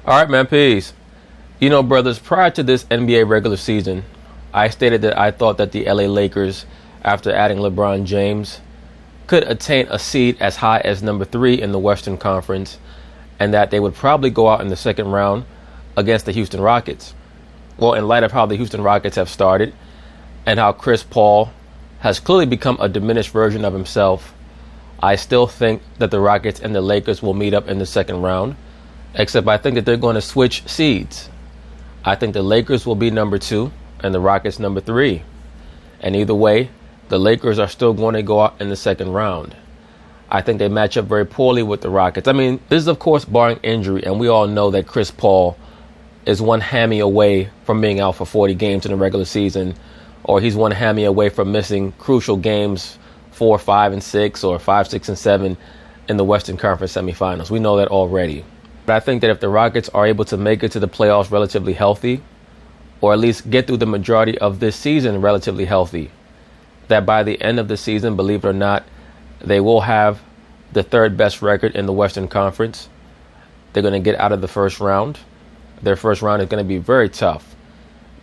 All right, man, peace. You know, brothers, prior to this NBA regular season, I stated that I thought that the LA Lakers, after adding LeBron James, could attain a seed as high as number 3 in the Western Conference, and that they would probably go out in the second round against the Houston Rockets. Well, in light of how the Houston Rockets have started and how Chris Paul has clearly become a diminished version of himself, I still think that the Rockets and the Lakers will meet up in the second round, except I think that they're going to switch seeds. I think the Lakers will be number 2 and the Rockets number 3. And either way, the Lakers are still going to go out in the second round. I think they match up very poorly with the Rockets. I mean, this is, of course, barring injury, and we all know that Chris Paul is one hammy away from being out for 40 games in the regular season, or he's one hammy away from missing crucial games 4, 5, and 6, or 5, 6, and 7 in the Western Conference semifinals. We know that already. But I think that if the Rockets are able to make it to the playoffs relatively healthy, or at least get through the majority of this season relatively healthy, that by the end of the season, believe it or not, they will have the third best record in the Western Conference. They're going to get out of the first round. Their first round is going to be very tough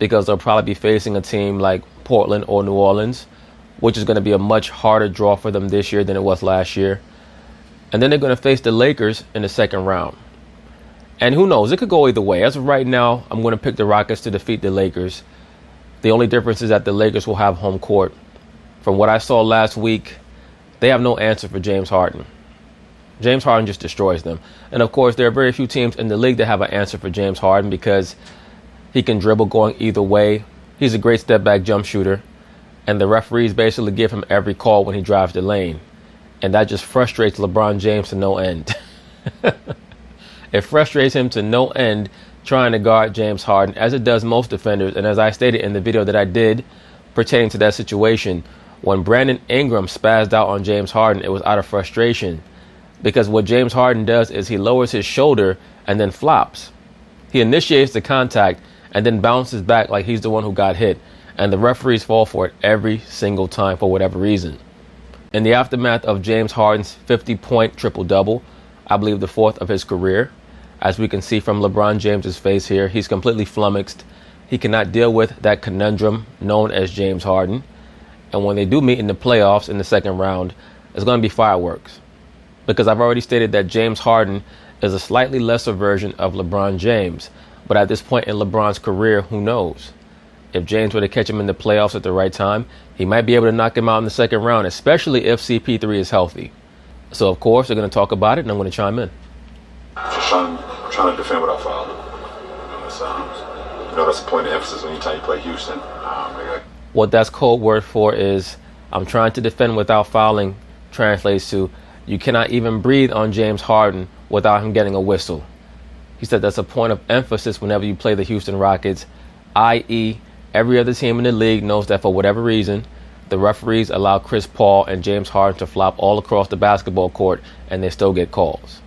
because they'll probably be facing a team like Portland or New Orleans, which is going to be a much harder draw for them this year than it was last year. And then they're going to face the Lakers in the second round. And who knows? It could go either way. As of right now, I'm going to pick the Rockets to defeat the Lakers. The only difference is that the Lakers will have home court. From what I saw last week, they have no answer for James Harden. James Harden just destroys them. And of course, there are very few teams in the league that have an answer for James Harden because he can dribble going either way. He's a great step back jump shooter. And the referees basically give him every call when he drives the lane. And that just frustrates LeBron James to no end. It frustrates him to no end trying to guard James Harden, as it does most defenders. And as I stated in the video that I did pertaining to that situation, when Brandon Ingram spazzed out on James Harden, it was out of frustration. Because what James Harden does is he lowers his shoulder and then flops. He initiates the contact and then bounces back like he's the one who got hit. And the referees fall for it every single time for whatever reason. In the aftermath of James Harden's 50-point triple-double, I believe the 4th of his career, as we can see from LeBron James's face here, he's completely flummoxed. He cannot deal with that conundrum known as James Harden. And when they do meet in the playoffs in the second round, it's going to be fireworks. Because I've already stated that James Harden is a slightly lesser version of LeBron James. But at this point in LeBron's career, who knows? If James were to catch him in the playoffs at the right time, he might be able to knock him out in the second round, especially if CP3 is healthy. So, of course, they're going to talk about it, and I'm going to chime in. Just trying to defend without fouling. That's the point of emphasis anytime you play Houston. What that's code word for is I'm trying to defend without fouling translates to you cannot even breathe on James Harden without him getting a whistle. He said that's a point of emphasis whenever you play the Houston Rockets, i.e. every other team in the league knows that for whatever reason, the referees allow Chris Paul and James Harden to flop all across the basketball court and they still get calls.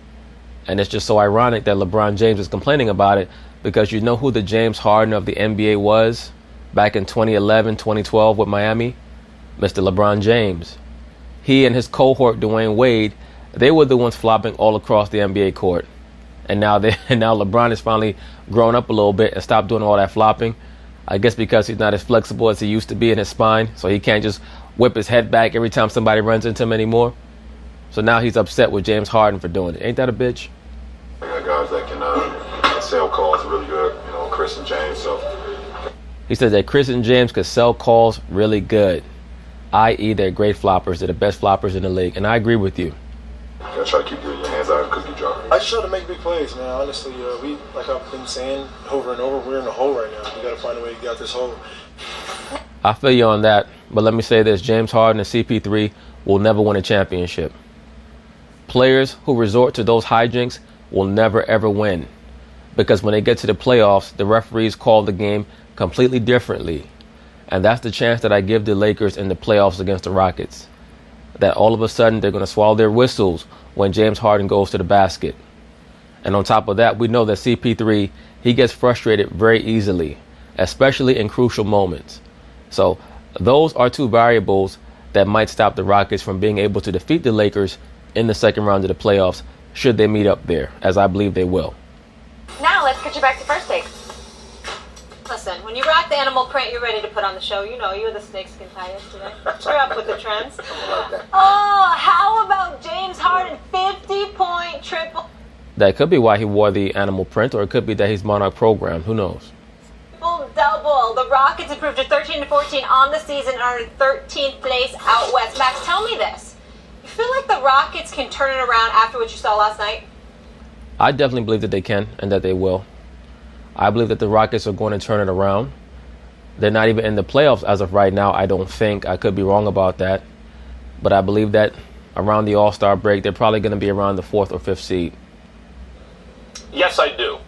And it's just so ironic that LeBron James is complaining about it because you know who the James Harden of the NBA was back in 2011, 2012 with Miami? Mr. LeBron James. He and his cohort, Dwayne Wade, they were the ones flopping all across the NBA court. And now LeBron has finally grown up a little bit and stopped doing all that flopping. I guess because he's not as flexible as he used to be in his spine, so he can't just whip his head back every time somebody runs into him anymore. So now he's upset with James Harden for doing it. Ain't that a bitch? I got guys that can sell calls really good, Chris and James. So he said that Chris and James could sell calls really good, i.e. they're great floppers. They're the best floppers in the league, and I agree with you. You gotta try to keep your hands out of the cookie jar. I just try to make big plays, man. Honestly, we, like I've been saying over and over, we're in a hole right now. We got to find a way to get out this hole. I feel you on that, but let me say this. James Harden and CP3 will never win a championship. Players who resort to those hijinks will never, ever win. Because when they get to the playoffs, the referees call the game completely differently. And that's the chance that I give the Lakers in the playoffs against the Rockets. That all of a sudden they're going to swallow their whistles when James Harden goes to the basket. And on top of that, we know that CP3, he gets frustrated very easily, especially in crucial moments. So those are two variables that might stop the Rockets from being able to defeat the Lakers in the second round of the playoffs should they meet up there, as I believe they will. Now let's Let's get you back to first take. Listen, when you rock the animal print you're ready to put on the show, you know, you were the snakeskin tie yesterday. You're up with the trends. Oh, how about James Harden, 50-point triple? That could be why he wore the animal print, or it could be that he's Monarch programmed. Who knows? Double. The Rockets improved to 13-14 on the season and are in 13th place out west. Max, tell me this. You feel like the Rockets can turn it around after what you saw last night? I definitely believe that they can and that they will. I believe that the Rockets are going to turn it around. They're not even in the playoffs as of right now, I don't think. I could be wrong about that. But I believe that around the All-Star break, they're probably going to be around the 4th or 5th seed. Yes, I do.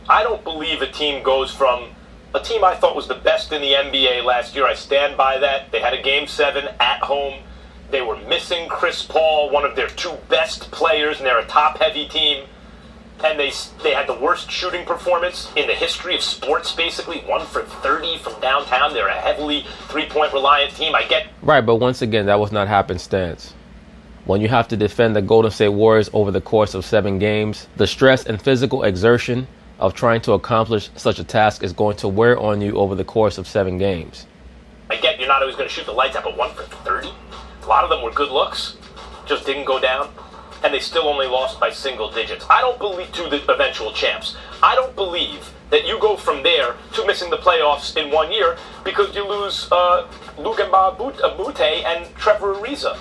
I don't believe a team goes from a team I thought was the best in the NBA last year. I stand by that. They had a Game 7 at home. They were missing Chris Paul, one of their two best players, and they're a top-heavy team. And they had the worst shooting performance in the history of sports, basically. 1 for 30 from downtown. They're a heavily three-point reliant team. I get... Right, but once again, that was not happenstance. When you have to defend the Golden State Warriors over the course of 7 games, the stress and physical exertion of trying to accomplish such a task is going to wear on you over the course of 7 games. I get you're not always going to shoot the lights out, but 1 for 30? A lot of them were good looks. Just didn't go down. And they still only lost by single digits. I don't believe to the eventual champs. I don't believe that you go from there to missing the playoffs in 1 year because you lose Luka Mute and Trevor Ariza.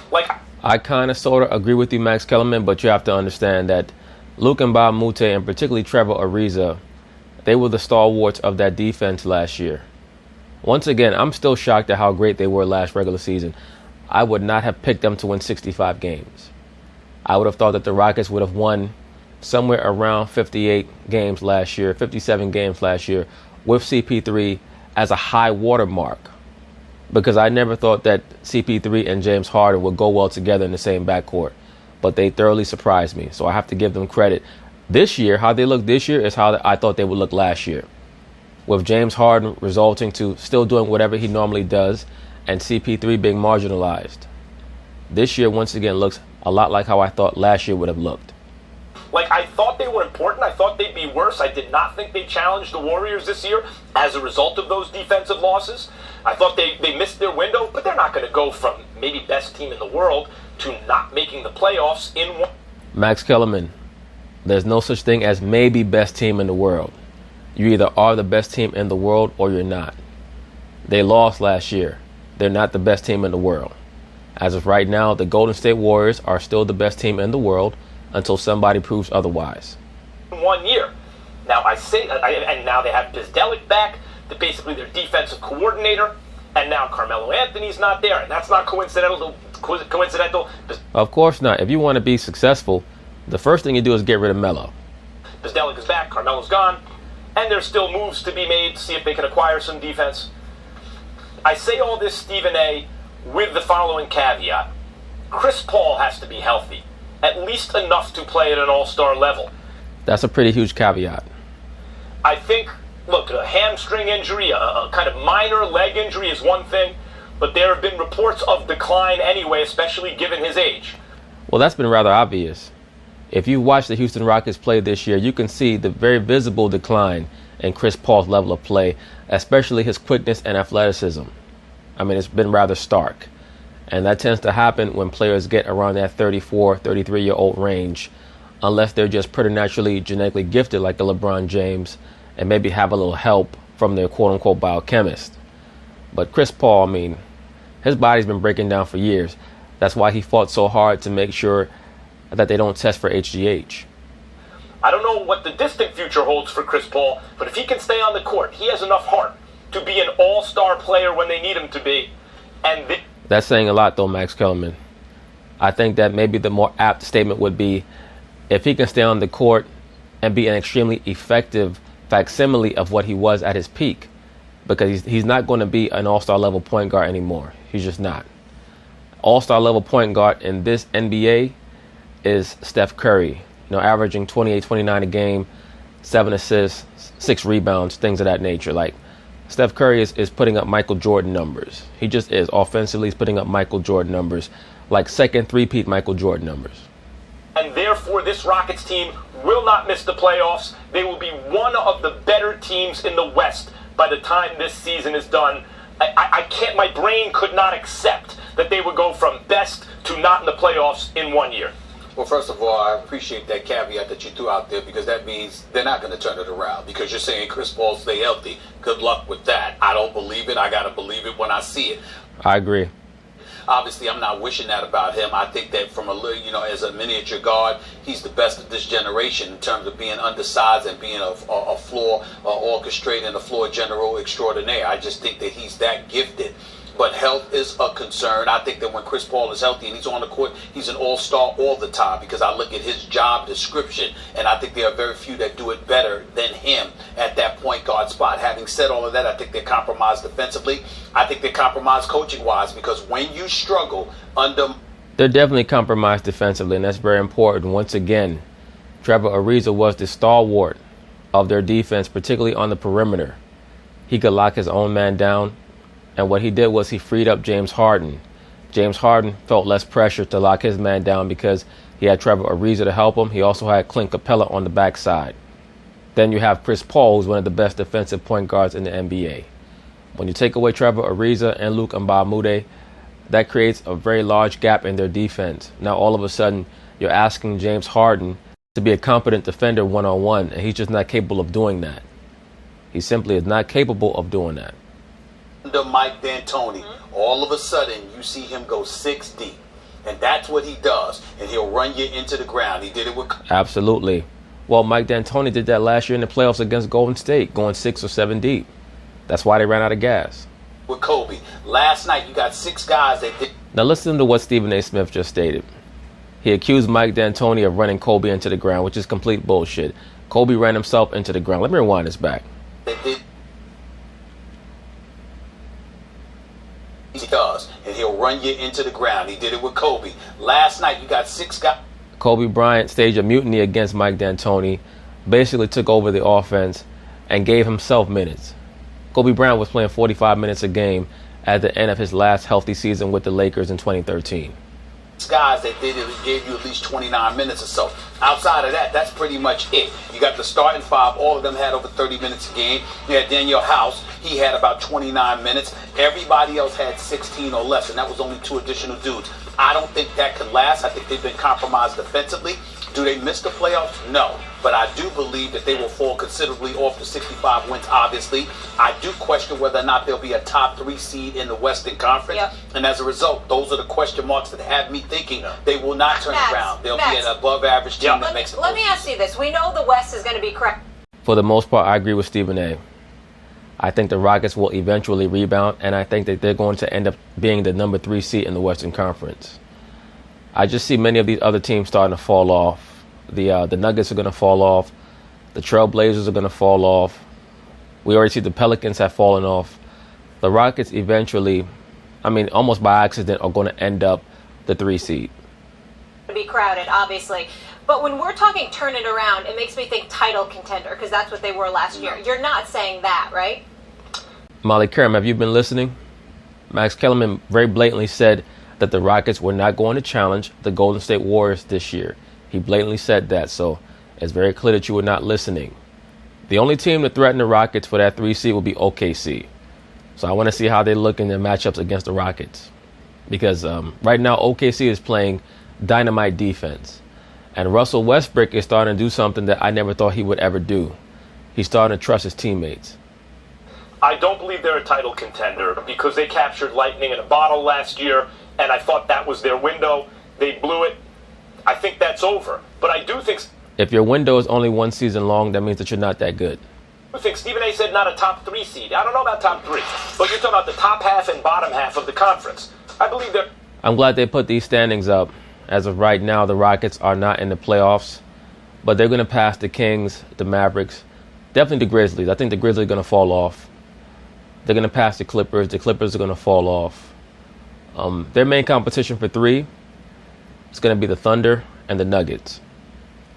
I kind of sort of agree with you, Max Kellerman, but you have to understand that Luka Mute and particularly Trevor Ariza, they were the stalwarts of that defense last year. Once again, I'm still shocked at how great they were last regular season. I would not have picked them to win 65 games. I would have thought that the Rockets would have won somewhere around 58 games last year, 57 games last year, with CP3 as a high watermark. Because I never thought that CP3 and James Harden would go well together in the same backcourt. But they thoroughly surprised me, so I have to give them credit. This year, how they look this year is how I thought they would look last year. With James Harden resulting to still doing whatever he normally does, and CP3 being marginalized. This year, once again, looks a lot like how I thought last year would have looked. I thought they were important. I thought they'd be worse. I did not think they challenged the Warriors this year as a result of those defensive losses. I thought they missed their window, but they're not going to go from maybe best team in the world to not making the playoffs in one. Max Kellerman, there's no such thing as maybe best team in the world. You either are the best team in the world or you're not. They lost last year. They're not the best team in the world. As of right now, the Golden State Warriors are still the best team in the world until somebody proves otherwise. 1 year. Now and now they have Bizdelic back, basically their defensive coordinator, and now Carmelo Anthony's not there, and that's not coincidental. Of course not. If you want to be successful, the first thing you do is get rid of Melo. Bizdelic is back, Carmelo's gone, and there's still moves to be made to see if they can acquire some defense. I say all this, Stephen A., with the following caveat. Chris Paul has to be healthy, at least enough to play at an all-star level. That's a pretty huge caveat. I think, look, a hamstring injury, a kind of minor leg injury is one thing, but there have been reports of decline anyway, especially given his age. Well, that's been rather obvious. If you watch the Houston Rockets play this year, you can see the very visible decline in Chris Paul's level of play, especially his quickness and athleticism. I mean, it's been rather stark. And that tends to happen when players get around that 34, 33-year-old range, unless they're just preternaturally genetically gifted like a LeBron James and maybe have a little help from their quote-unquote biochemist. But Chris Paul, I mean, his body's been breaking down for years. That's why he fought so hard to make sure that they don't test for HGH. I don't know what the distant future holds for Chris Paul, but if he can stay on the court, he has enough heart to be an all-star player when they need him to be. And that's saying a lot, though, Max Kellerman. I think that maybe the more apt statement would be if he can stay on the court and be an extremely effective facsimile of what he was at his peak, because he's not going to be an all-star level point guard anymore. He's just not. All-star level point guard in this NBA is Steph Curry, averaging 28, 29 a game, 7 assists, 6 rebounds, things of that nature. Like, Steph Curry is putting up Michael Jordan numbers. He just is. Offensively, he's putting up Michael Jordan numbers, like second three-peat Michael Jordan numbers. and therefore this Rockets team will not miss the playoffs. They will be one of the better teams in the West by the time this season is done. I can't, my brain could not accept that they would go from best to not in the playoffs in 1 year. Well, first of all, I appreciate that caveat that you threw out there, because that means they're not going to turn it around, because you're saying Chris Paul stay healthy. Good luck with that. I don't believe it. I got to believe it when I see it. I agree. Obviously, I'm not wishing that about him. I think that from as a miniature guard, he's the best of this generation in terms of being undersized and being a floor orchestrator and a floor general extraordinaire. I just think that he's that gifted. But health is a concern. I think that when Chris Paul is healthy and he's on the court, he's an all-star all the time, because I look at his job description, and I think there are very few that do it better than him at that point guard spot. Having said all of that, I think they're compromised defensively. I think they're compromised coaching-wise, because when you struggle under... They're definitely compromised defensively, and that's very important. Once again, Trevor Ariza was the stalwart of their defense, particularly on the perimeter. He could lock his own man down. And what he did was he freed up James Harden. James Harden felt less pressure to lock his man down because he had Trevor Ariza to help him. He also had Clint Capella on the backside. Then you have Chris Paul, who's one of the best defensive point guards in the NBA. When you take away Trevor Ariza and Luc Mbah, that creates a very large gap in their defense. Now all of a sudden you're asking James Harden to be a competent defender one-on-one, and he's just not capable of doing that. He simply is not capable of doing that. Under Mike D'Antoni, all of a sudden you see him go 6 deep, and that's what he does, and he'll run you into the ground. He did it with... Absolutely. Well, Mike D'Antoni did that last year in the playoffs against Golden State, going 6 or 7 deep. That's why they ran out of gas. With Kobe. Last night you got 6 guys that did... Now listen to what Stephen A. Smith just stated. He accused Mike D'Antoni of running Kobe into the ground, which is complete bullshit. Kobe ran himself into the ground. Let me rewind this back. They did. He does, and he'll run you into the ground. He did it with Kobe. Last night you got 6 guys. Kobe Bryant staged a mutiny against Mike D'Antoni, basically took over the offense and gave himself minutes. Kobe Bryant was playing 45 minutes a game at the end of his last healthy season with the Lakers in 2013. Guys that did it gave you at least 29 minutes or so. Outside of that, that's pretty much it. You got the starting 5. All of them had over 30 minutes a game. You had Daniel House. He had about 29 minutes. Everybody else had 16 or less, and that was only 2 additional dudes. I don't think that can last. I think they've been compromised defensively. Do they miss the playoffs? No. But I do believe that they will fall considerably off the 65 wins, obviously. I do question whether or not they'll be a top 3 seed in the Western Conference. Yep. And as a result, those are the question marks that have me thinking they will not turn around. They'll be an above-average team that makes it. Let me ask you this. We know the West is going to be correct. For the most part, I agree with Stephen A. I think the Rockets will eventually rebound, and I think that they're going to end up being the number 3 seed in the Western Conference. I just see many of these other teams starting to fall off. The Nuggets are going to fall off. The Trailblazers are going to fall off. We already see the Pelicans have fallen off. The Rockets eventually, I mean, almost by accident, are going to end up the 3 seed. Be crowded, obviously. But when we're talking turn it around, it makes me think title contender, because that's what they were last year. You're not saying that, right? Molly Karam, have you been listening? Max Kellerman very blatantly said that the Rockets were not going to challenge the Golden State Warriors this year. He blatantly said that, so it's very clear that you were not listening. The only team to threaten the Rockets for that 3 seed will be OKC. So I want to see how they look in their matchups against the Rockets. Because right now OKC is playing dynamite defense. And Russell Westbrook is starting to do something that I never thought he would ever do. He's starting to trust his teammates. I don't believe they're a title contender because they captured lightning in a bottle last year, and I thought that was their window. They blew it. I think that's over. But I do think... If your window is only 1 season long, that means that you're not that good. I think Stephen A. said not a top 3 seed. I don't know about top 3. But you're talking about the top half and bottom half of the conference. I believe they're... I'm glad they put these standings up. As of right now, the Rockets are not in the playoffs. But they're going to pass the Kings, the Mavericks, definitely the Grizzlies. I think the Grizzlies are going to fall off. They're going to pass the Clippers. The Clippers are going to fall off. Their main competition for 3 is going to be the Thunder and the Nuggets.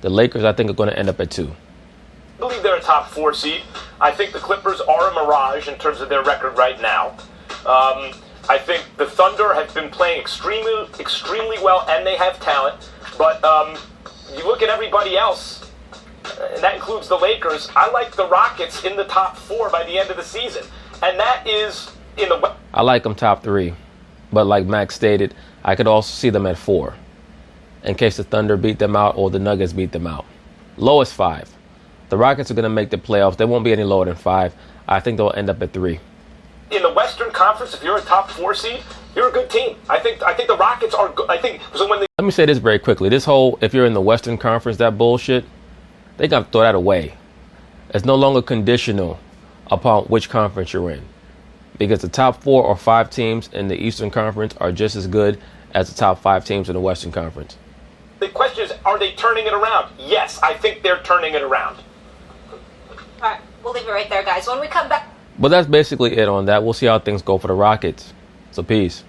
The Lakers, I think, are going to end up at 2. I believe they're a top 4 seed. I think the Clippers are a mirage in terms of their record right now. I think the Thunder have been playing extremely well, and they have talent. But you look at everybody else, and that includes the Lakers. I like the Rockets in the top 4 by the end of the season, and that is in the. I like them top 3, but like Max stated, I could also see them at 4, in case the Thunder beat them out or the Nuggets beat them out. Lowest 5. The Rockets are going to make the playoffs. They won't be any lower than 5. I think they'll end up at 3. In the Western Conference, if you're a top 4 seed, you're a good team. I think the Rockets are good. I think so. Let me say this very quickly. This whole, if you're in the Western Conference, that bullshit, they got to throw that away. It's no longer conditional upon which conference you're in, because the top 4 or 5 teams in the Eastern Conference are just as good as the top 5 teams in the Western Conference. The question is, are they turning it around? Yes, I think they're turning it around. All right, we'll leave it right there, guys. When we come back. But that's basically it on that. We'll see how things go for the Rockets. So peace.